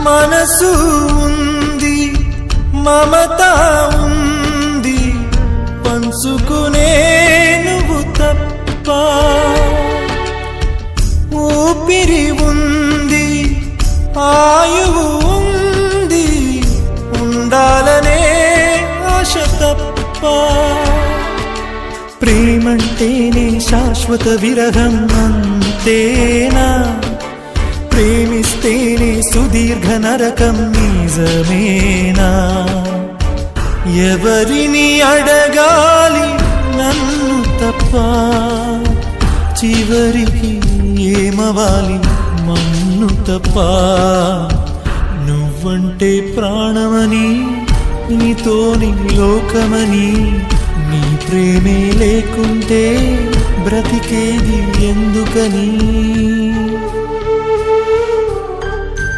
మనసు ఉంది, మమత ఉంది, పంచుకునే నువ్వు తప్ప. ఊపిరి ఉంది, ఆయువు ఉంది, ఉండాలనే ఆశ తప్ప. ప్రేమంటేనే శాశ్వత విరహం అంతేనా? ప్రేమిస్తేనే సుదీర్ఘ నరకం నిజమేనా? ఎవరిని అడగాలి నన్ను తప్ప? చివరికి ఏమవాలి మన్ను తప్ప? నువ్వంటే ప్రాణమని, నీతోని లోకమని, నీ ప్రేమే లేకుంటే బ్రతికేది ఎందుకని?